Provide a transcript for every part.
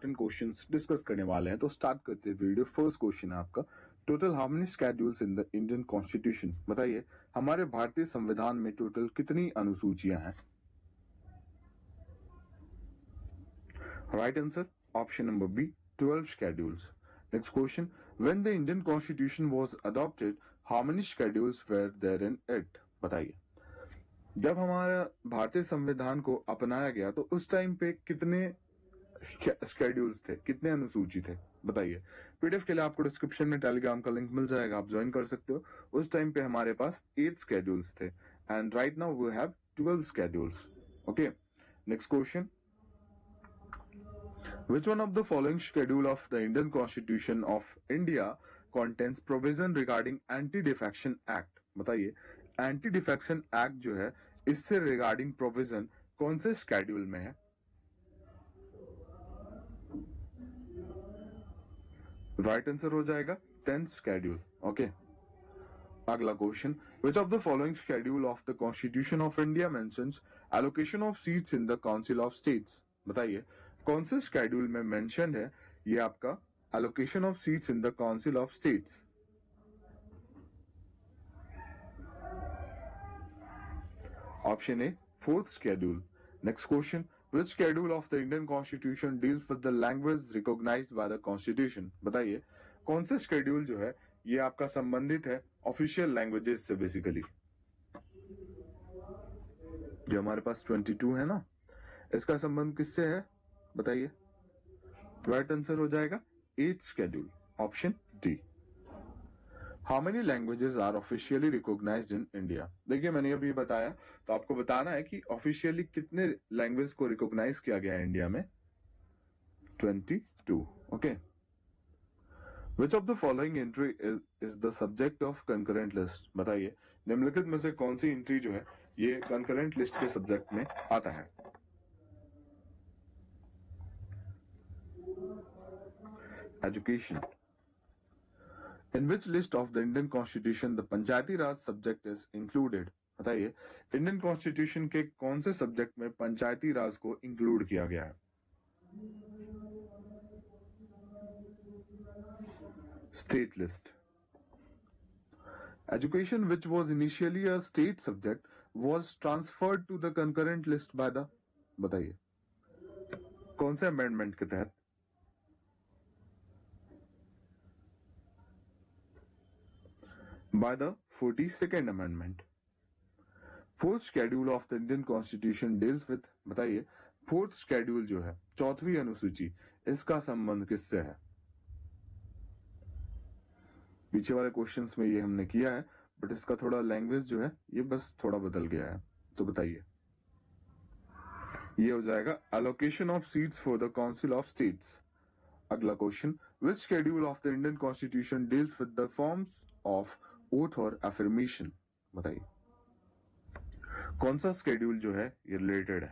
Important questions discuss करने वाले हैं। तो स्टार्ट करते हैं वीडियो। फर्स्ट क्वेश्चन है आपका, total how many schedules in the Indian constitution. बताइए हमारे भारतीय संविधान में टोटल कितनी अनुसूचियां हैं। Right answer option number B 12 schedules. Next question, when the Indian Constitution was adopted, how many schedules were there in it? बताइए जब हमारा भारतीय संविधान को अपनाया गया तो उस टाइम पे कितने शेड्यूल्स थे, कितने अनुसूची थे। बताइए। पीडीएफ के लिए आपको डिस्क्रिप्शन में टेलीग्राम का लिंक मिल जाएगा, आप ज्वाइन कर सकते हो। उस टाइम पे हमारे पास 8 schedules थे and right now we have 12 schedules. Okay, next question, which one of the following schedule of the Indian Constitution of India contains provision regarding Anti-Defection Act? बताइए Anti-Defection Act जो है इससे रिगार्डिंग प्रोविजन कौन से schedule में है। Right answer हो जाएगा 10th schedule. ओके, अगला question, which of the following schedule of the Constitution of India mentions allocation of seats in the Council of States? बताइए कौन से शेड्यूल में मेंशन है ये आपका allocation of seats in the council of states. Option A 4th schedule. Next question, which schedule of the Indian Constitution deals with the language recognized by the Constitution? बताइए कौन से शेड्यूल जो है ये आपका संबंधित है ऑफिशियल लैंग्वेजेस से। बेसिकली जो हमारे पास 22 है ना, इसका संबंध किससे है बताइए। राइट आंसर हो जाएगा 8th schedule, option D. How many languages are officially recognised in India. देखिए मैंने अभी बताया, तो आपको बताना है कि ऑफिशियली कितने लैंग्वेज को रिकॉग्नाइज किया गया है इंडिया में। 22. Okay, which of the following entry is the subject of concurrent list. बताइए निम्नलिखित में से कौन सी एंट्री जो है ये कंकरेंट लिस्ट के सब्जेक्ट में आता है। Education. In which list of the Indian Constitution the Panchayati Raj subject is included? बताइए इंडियन कॉन्स्टिट्यूशन के कौन से सब्जेक्ट में पंचायती राज को इंक्लूड किया गया है। State list. Education, which was initially a state subject, was transferred to the concurrent list by the, बताइए कौन से अमेंडमेंट के तहत। By the 42nd Amendment. 4th schedule of the Indian Constitution deals with, बताइए 4th schedule जो है चौथी अनुसूची, इसका संबंध किससे है। पीछे वाले क्वेश्चंस में ये हमने किया है, बट इसका थोड़ा लैंग्वेज जो है ये बस थोड़ा बदल गया है। तो बताइए ये हो जाएगा allocation of seats for the Council of States. अगला question, which schedule of the Indian Constitution deals with the forms of oath और affirmation? बताइए कौन सा स्केड्यूल जो है ये रिलेटेड है।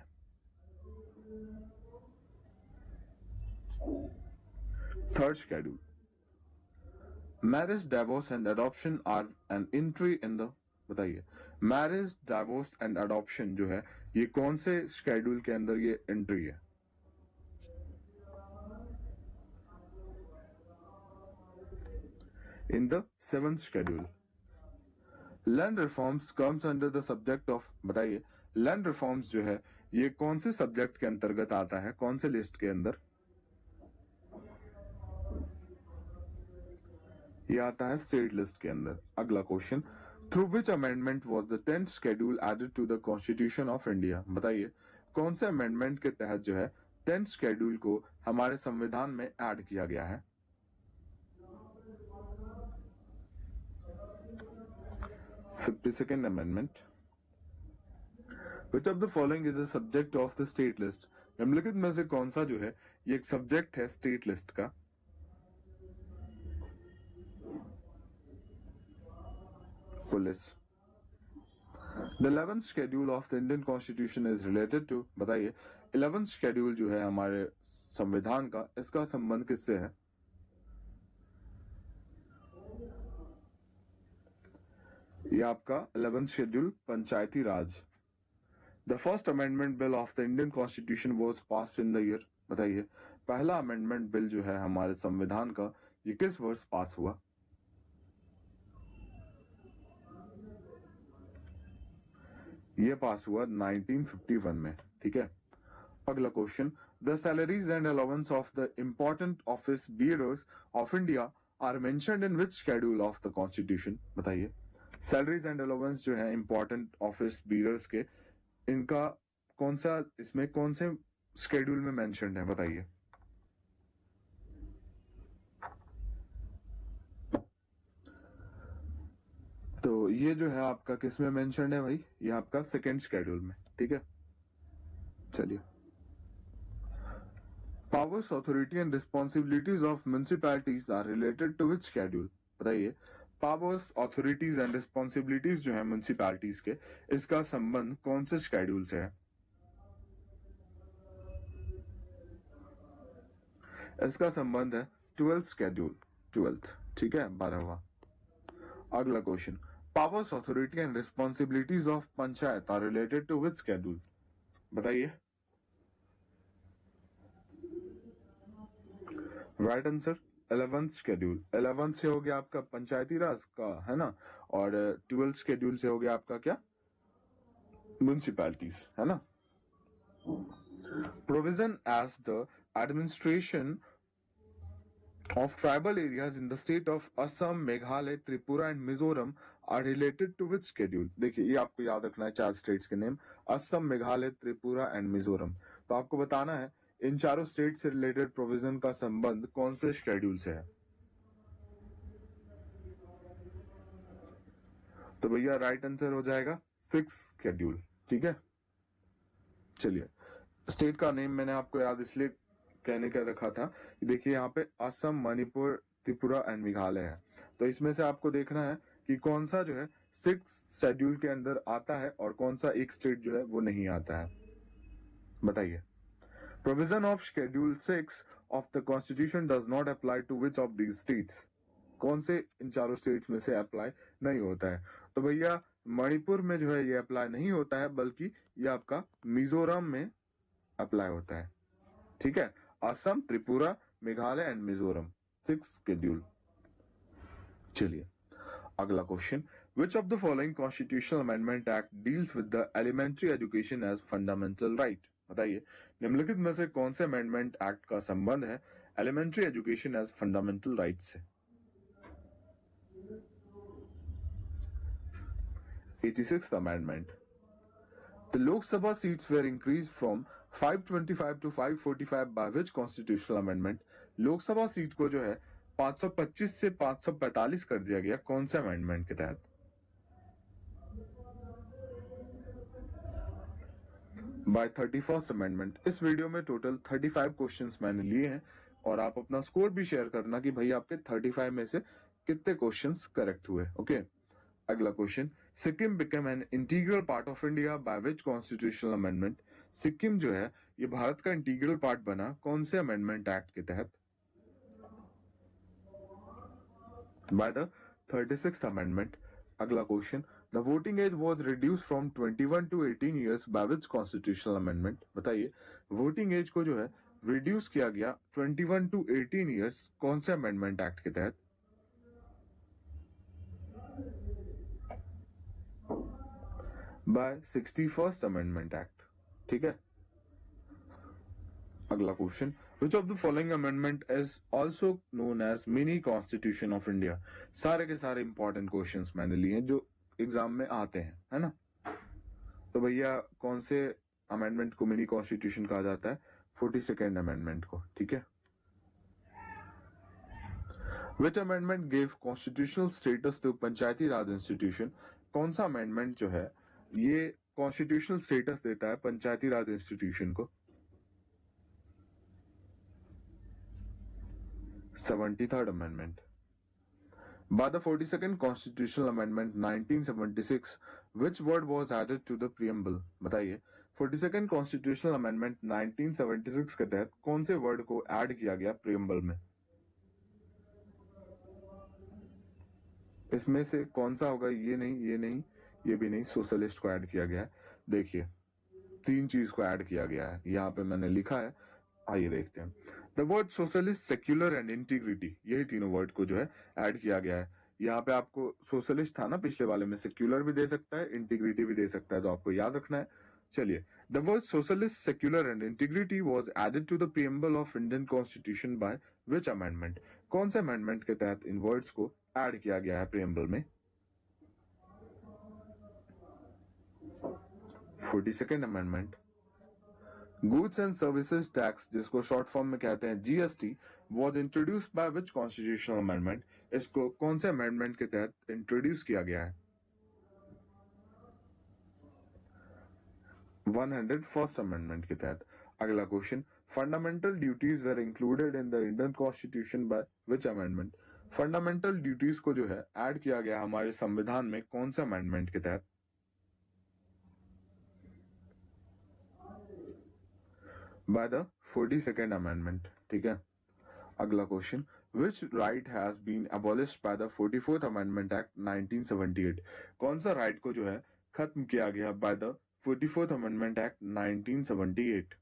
Third schedule, marriage, divorce and adoption are an entry in the, बताइए मैरिज, डाइवोर्स एंड अडॉप्शन जो है ये कौन से शेड्यूल के अंदर ये एंट्री है। In the 7th schedule. Land reforms comes under the subject of, बताइए लैंड रिफॉर्म्स जो है ये कौन से सब्जेक्ट के अंतर्गत आता है, कौन से लिस्ट के अंदर। ये आता है स्टेट लिस्ट के अंदर। अगला question, through which amendment was the 10th schedule added to the constitution of India. बताइए कौन से अमेंडमेंट के तहत जो है 10th schedule को हमारे संविधान में ऐड किया गया है। 52nd Amendment. Which of the following is a subject of the state list? निम्नलिखित में से कौन सा जो है ये एक सब्जेक्ट है स्टेट लिस्ट का। Police. The 11th schedule of the Indian Constitution is related to, बताइए 11th schedule जो है हमारे संविधान का, इसका संबंध किससे है। ये आपका 11th schedule Panchayati Raj. The first amendment bill of the Indian constitution was passed in the year, बताइए पहला अमेंडमेंट बिल जो है हमारे संविधान का, ये किस वर्ष पास हुआ? ये पास हुआ 1951 में। ठीक है, अगला question, the salaries and allowance of the important office bearers of India are mentioned in which schedule of the constitution? बताइए, सैलरीज एंड अलाउंस जो है इंपॉर्टेंट ऑफिस बियरर्स के, इनका कौन सा, इसमें कौन से शेड्यूल में मेंशन्ड है? बताइए। तो ये जो है आपका किस में मेंशन्ड है भाई? ये आपका सेकेंड शेड्यूल में। ठीक है, चलिए, powers, authority and responsibilities of municipalities are related to which schedule? बताइए, पावर्स, अथॉरिटीज एंड रिस्पॉन्सिबिलिटीज जो है म्युनिसिपैलिटीज के, इसका संबंध कौन से शेड्यूल से है? इसका संबंध है 12th शेड्यूल, 12th। ठीक है, 12वां। अगला question, powers, authority and responsibilities of panchayat are related to which schedule? बताइए। Right answer 11th schedule. 11th से हो गया आपका पंचायती राज का, है ना, और 12th शेड्यूल से हो गया आपका क्या? म्युनिसिपैलिटीज, है ना। Provision as the administration of tribal areas in the state of Assam, Meghalaya, Tripura and Mizoram are related to which schedule? देखिए, ये आपको याद रखना है, 4 स्टेट्स के नेम, असम, मेघालय, त्रिपुरा एंड मिजोरम। तो आपको बताना है इन चारों स्टेट से रिलेटेड प्रोविजन का संबंध कौन से शेड्यूल से है। तो भैया राइट आंसर हो जाएगा 6th शेड्यूल। ठीक है, चलिए, स्टेट का नेम मैंने आपको याद इसलिए कहने का रखा था, देखिए यहाँ पे असम, मणिपुर, त्रिपुरा एंड मेघालय है। तो इसमें से आपको देखना है कि कौन सा जो है 6th शेड्यूल के अंदर आता है और कौन सा एक स्टेट जो है वो नहीं आता है। बताइए, provision of schedule 6 of the constitution does not apply to which of these states? कौन से इन चारों स्टेट्स में से अप्लाई नहीं होता है? तो भैया मणिपुर में जो है ये अप्लाई नहीं होता है, बल्कि ये आपका मिजोरम में अप्लाई होता है। ठीक है, Assam, Tripura, Meghalaya and Mizoram, 6th schedule. चलिए, अगला question, which of the following constitutional amendment act deals with the elementary education as fundamental right? बताइए, निम्नलिखित में से कौन से अमेंडमेंट एक्ट का संबंध है elementary education as fundamental right से? 86th amendment. The Lok Sabha seats were increased from 525 to 545 by which constitutional amendment? Lok Sabha seat को जो है 525 से 545 कर दिया गया, कौन से अमेंडमेंट के तहत? By 31st amendment. इस वीडियो में टोटल 35 क्वेश्चंस मैंने लिए हैं और आप अपना स्कोर भी शेयर करना कि भाई आपके 35 में से कितने क्वेश्चंस करेक्ट हुए। ओके, अगला question, Sikkim become an integral part of India by which constitutional amendment? Sikkim जो है ये भारत का इंटीग्रल पार्ट बना कौन से अमेंडमेंट एक्ट के तहत? By the 36th amendment. अगला question, the voting age was reduced from 21 to 18 years by which constitutional amendment? बताइए, वोटिंग एज को जो है रिड्यूस किया गया 21 टू 18 इयर्स कौन से अमेंडमेंट एक्ट के तहत? By 61st amendment act. ठीक है, अगला question, which of the following amendment is also known as mini constitution of India? सारे के सारे इंपॉर्टेंट क्वेश्चंस मैंने लिए हैं जो एग्जाम में आते हैं, है ना। तो भैया कौन से अमेंडमेंट को मिनी कॉन्स्टिट्यूशन कहा जाता है? 42nd अमेंडमेंट को। ठीक है, which amendment give constitutional status to Panchayati Raj institution? कौन सा अमेंडमेंट जो है ये कॉन्स्टिट्यूशनल स्टेटस देता है पंचायती राज इंस्टीट्यूशन को? 73rd amendment. By the 42nd constitutional amendment 1976, which word was added to the preamble? बताइए, 42nd constitutional amendment 1976 के तहत कौन से वर्ड को ऐड किया गया प्रियम्बल में? इसमें से कौन सा होगा? ये नहीं, ये नहीं, ये भी नहीं, सोशलिस्ट को ऐड किया गया है। देखिए, 3 चीज को ऐड किया गया है, यहाँ पे मैंने लिखा है, आइए देखते हैं। The word socialist, secular and integrity, यही तीनों वर्ड को जो है ऐड किया गया है। यहाँ पे आपको सोशलिस्ट था ना पिछले वाले में, सेक्युलर भी दे सकता है, इंटीग्रिटी भी दे सकता है, तो आपको याद रखना है। चलिए, the word socialist, secular and integrity was added to the preamble of Indian constitution by which amendment? कौन से अमेंडमेंट के तहत इन वर्ड्स को ऐड किया गया है प्रीएम्बल में? 42nd amendment. Goods and services tax, जिसको शॉर्ट फॉर्म में कहते हैं GST, was introduced by which constitutional amendment? इसको कौन से अमेंडमेंट के तहत इंट्रोड्यूस किया गया है? 101st अमेंडमेंट के तहत। अगला question, fundamental duties were included in the Indian constitution by which amendment? Fundamental duties को जो है ऐड किया गया हमारे संविधान में कौन से अमेंडमेंट के तहत? By the 42nd amendment. ठीक है। अगला question, which right has been abolished by the 44th amendment act 1978? कौन सा राइट को जो है खत्म किया गया bye the 44th amendment act 1978?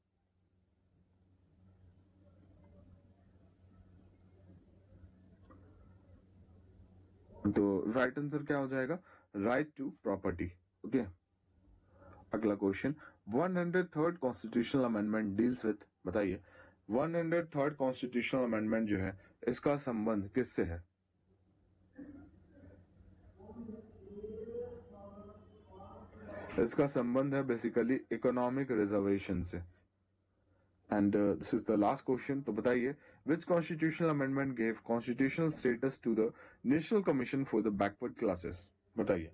तो राइट आंसर क्या हो जाएगा? Right to property. ओके। अगला question, 103rd constitutional amendment deals with, बताइए 103rd कॉन्स्टिट्यूशनल अमेंडमेंट जो है इसका संबंध किससे है? इसका संबंध है बेसिकली इकोनॉमिक रिजर्वेशन से। And this is the last question, तो बताइए which constitutional amendment gave constitutional status to the national commission for the backward classes? बताइए।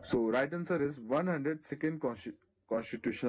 So right answer is 102nd constitutional